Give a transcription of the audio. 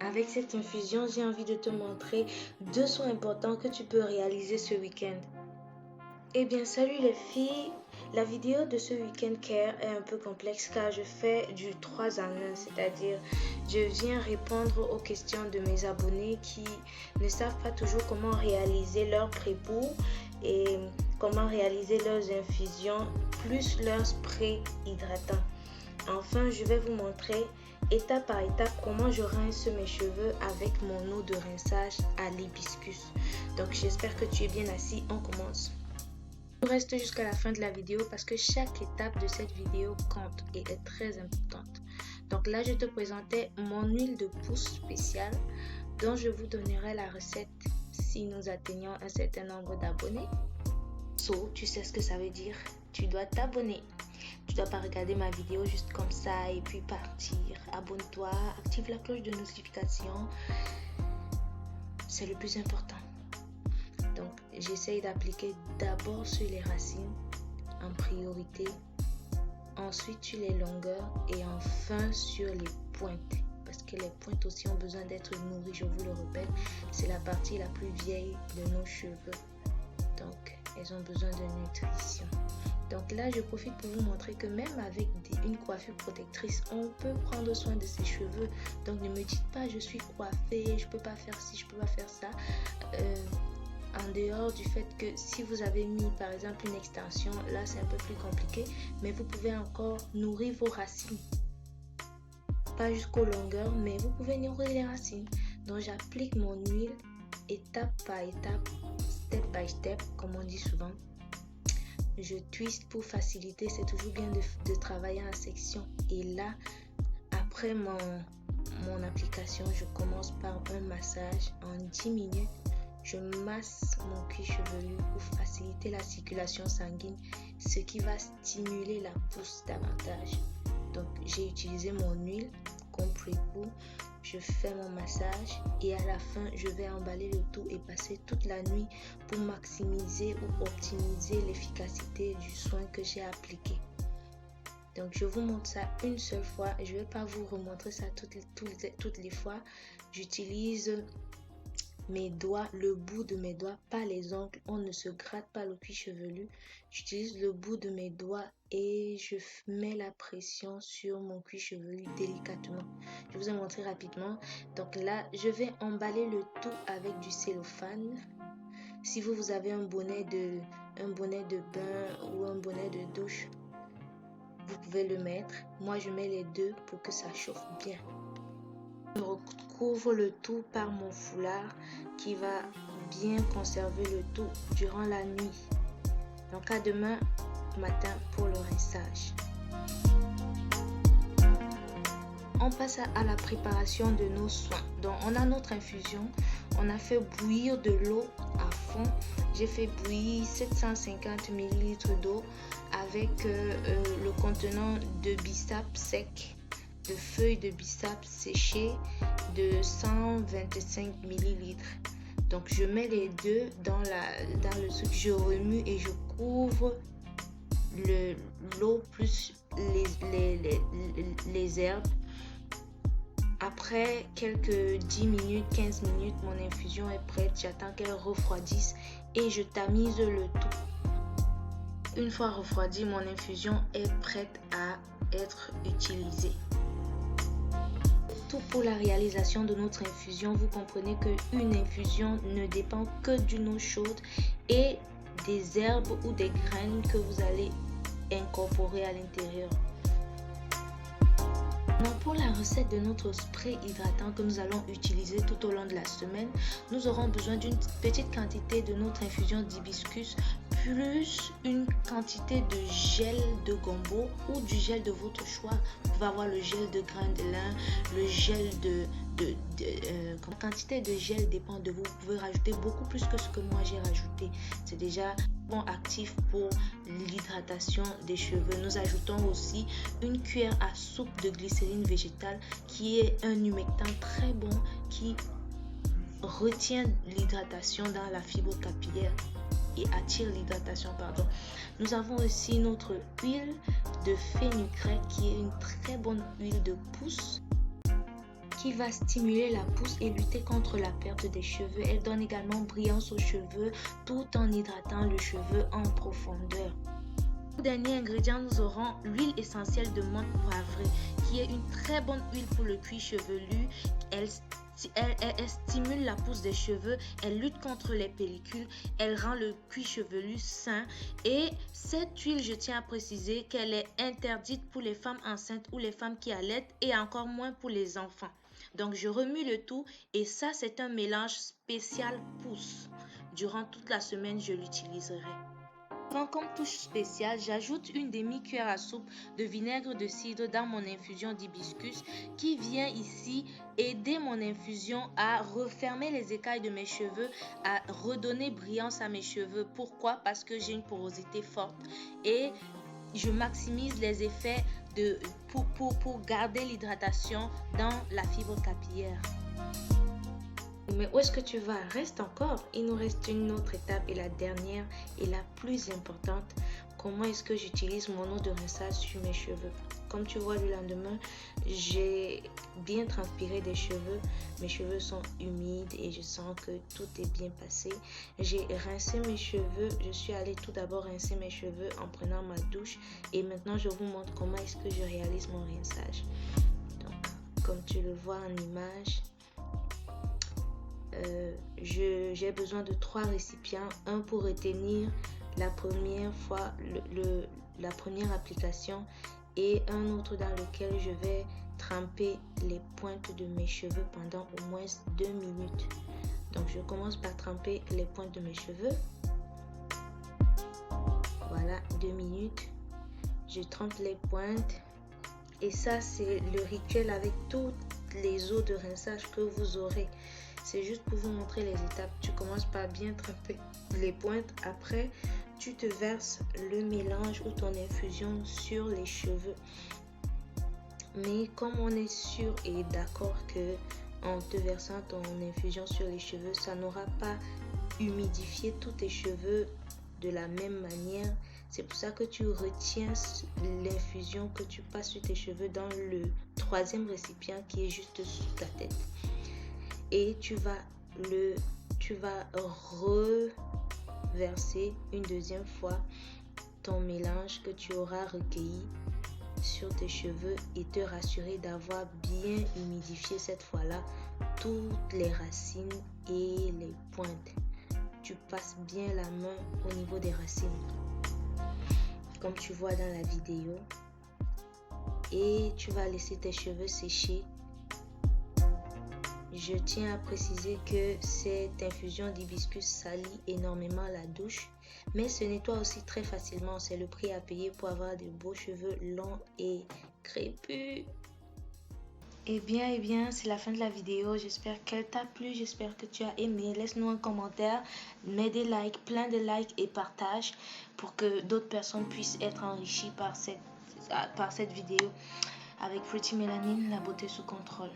Avec cette infusion, j'ai envie de te montrer 2 soins importants que tu peux réaliser ce week-end. Eh bien, salut les filles! La vidéo de ce week-end care est un peu complexe car je fais du 3 en 1, c'est-à-dire je viens répondre aux questions de mes abonnés qui ne savent pas toujours comment réaliser leur pré-bourre et comment réaliser leurs infusions plus leurs sprays hydratants. Enfin, je vais vous montrer étape par étape comment je rince mes cheveux avec mon eau de rinçage à l'hibiscus. Donc j'espère que tu es bien assis, on commence. Reste jusqu'à la fin de la vidéo parce que chaque étape de cette vidéo compte et est très importante. Donc là, je te présentais mon huile de pousse spéciale dont je vous donnerai la recette si nous atteignons un certain nombre d'abonnés. Tu sais ce que ça veut dire, tu dois t'abonner. Tu dois pas regarder ma vidéo juste comme ça et puis partir. Abonne-toi, active la cloche de notification. C'est le plus important. Donc, j'essaye d'appliquer d'abord sur les racines en priorité, ensuite sur les longueurs et enfin sur les pointes. Parce que les pointes aussi ont besoin d'être nourries, je vous le rappelle. C'est la partie la plus vieille de nos cheveux. Donc, elles ont besoin de nutrition. Donc là, je profite pour vous montrer que même avec une coiffure protectrice, on peut prendre soin de ses cheveux. Donc ne me dites pas, je suis coiffée, je peux pas faire ci, je peux pas faire ça. En dehors du fait que si vous avez mis par exemple une extension, là c'est un peu plus compliqué, mais vous pouvez encore nourrir vos racines. Pas jusqu'aux longueurs, mais vous pouvez nourrir les racines. Donc j'applique mon huile étape par étape, step by step, comme on dit souvent. Je twiste pour faciliter, c'est toujours bien de travailler en section. Et là, après mon application, je commence par un massage. En 10 minutes, je masse mon cuir chevelu pour faciliter la circulation sanguine, ce qui va stimuler la pousse davantage. Donc, j'ai utilisé mon huile comme pré-bourre. Je fais mon massage et à la fin, je vais emballer le tout et passer toute la nuit pour maximiser ou optimiser l'efficacité du soin que j'ai appliqué. Donc, je vous montre ça une seule fois. Je ne vais pas vous remontrer ça toutes les fois. J'utilise mes doigts, le bout de mes doigts, pas les ongles. On ne se gratte pas le cuir chevelu. J'utilise le bout de mes doigts et je mets la pression sur mon cuir chevelu délicatement. Je vous ai montré rapidement. Donc là, je vais emballer le tout avec du cellophane. Si vous avez un bonnet de bain ou un bonnet de douche, vous pouvez le mettre. Moi, je mets les deux pour que ça chauffe bien. Je recouvre le tout par mon foulard qui va bien conserver le tout durant la nuit. Donc à demain matin pour le rinçage. On passe à la préparation de nos soins. Donc on a notre infusion. On a fait bouillir de l'eau à fond. J'ai fait bouillir 750 ml d'eau avec le contenant de bissap sec, de feuilles de bissap séchées de 125 ml. Donc je mets les deux dans le truc, je remue et je couvre l'eau plus les herbes. Après quelques 10 minutes, 15 minutes, mon infusion est prête. J'attends qu'elle refroidisse et je tamise le tout. Une fois refroidi, mon infusion est prête à être utilisée. Tout pour la réalisation de notre infusion. Vous comprenez qu'une infusion ne dépend que d'une eau chaude et des herbes ou des graines que vous allez incorporer à l'intérieur. Pour la recette de notre spray hydratant que nous allons utiliser tout au long de la semaine, nous aurons besoin d'une petite quantité de notre infusion d'hibiscus plus une quantité de gel de gombo ou du gel de votre choix. Vous pouvez avoir le gel de grain de lin, le gel la quantité de gel dépend de vous. Vous pouvez rajouter beaucoup plus que ce que moi j'ai rajouté. C'est déjà bon actif pour l'hydratation des cheveux. Nous ajoutons aussi une cuillère à soupe de glycérine végétale qui est un humectant très bon qui retient l'hydratation dans la fibre capillaire et attire l'hydratation, Nous avons aussi notre huile de fenugrec qui est une très bonne huile de pousse. qui va stimuler la pousse et lutter contre la perte des cheveux. Elle donne également brillance aux cheveux tout en hydratant le cheveu en profondeur. Dernier ingrédient, nous aurons l'huile essentielle de menthe poivrée, qui est une très bonne huile pour le cuir chevelu. Elle stimule la pousse des cheveux, elle lutte contre les pellicules, elle rend le cuir chevelu sain. Et cette huile, je tiens à préciser qu'elle est interdite pour les femmes enceintes ou les femmes qui allaitent et encore moins pour les enfants. Donc je remue le tout et ça c'est un mélange spécial pousse. Durant toute la semaine, je l'utiliserai. Comme touche spéciale, j'ajoute une demi-cuillère à soupe de vinaigre de cidre dans mon infusion d'hibiscus qui vient ici aider mon infusion à refermer les écailles de mes cheveux, à redonner brillance à mes cheveux. Pourquoi? Parce que j'ai une porosité forte et je maximise les effets pour garder l'hydratation dans la fibre capillaire. Mais où est-ce que tu vas? Reste encore. Il nous reste une autre étape et la dernière et la plus importante. Comment est-ce que j'utilise mon eau de rinçage sur mes cheveux? Comme tu vois, le lendemain, j'ai bien transpiré des cheveux. Mes cheveux sont humides et je sens que tout est bien passé. J'ai rincé mes cheveux. Je suis allée tout d'abord rincer mes cheveux en prenant ma douche. Et maintenant, je vous montre comment est-ce que je réalise mon rinçage. Donc, comme tu le vois en image, j'ai besoin de 3 récipients, un pour retenir la première fois la première application et un autre dans lequel je vais tremper les pointes de mes cheveux pendant au moins 2 minutes. Donc je commence par tremper les pointes de mes cheveux. Voilà, 2 minutes. Je trempe les pointes et ça c'est le rituel avec toutes les eaux de rinçage que vous aurez. C'est juste pour vous montrer les étapes. Tu commences par bien tremper les pointes. Après, tu te verses le mélange ou ton infusion sur les cheveux. Mais comme on est sûr et d'accord que en te versant ton infusion sur les cheveux, ça n'aura pas humidifié tous tes cheveux de la même manière. C'est pour ça que tu retiens l'infusion que tu passes sur tes cheveux dans le 3e récipient qui est juste sous ta tête. Et tu vas reverser une deuxième fois ton mélange que tu auras recueilli sur tes cheveux et te rassurer d'avoir bien humidifié cette fois-là toutes les racines et les pointes. Tu passes bien la main au niveau des racines, comme tu vois dans la vidéo, et tu vas laisser tes cheveux sécher. Je tiens à préciser que cette infusion d'hibiscus salit énormément la douche, mais se nettoie aussi très facilement. C'est le prix à payer pour avoir de beaux cheveux longs et crépus. Eh bien, c'est la fin de la vidéo. J'espère qu'elle t'a plu. J'espère que tu as aimé. Laisse-nous un commentaire, mets des likes, plein de likes et partage pour que d'autres personnes puissent être enrichies par cette vidéo. Avec Pretty Mélanine, la beauté sous contrôle.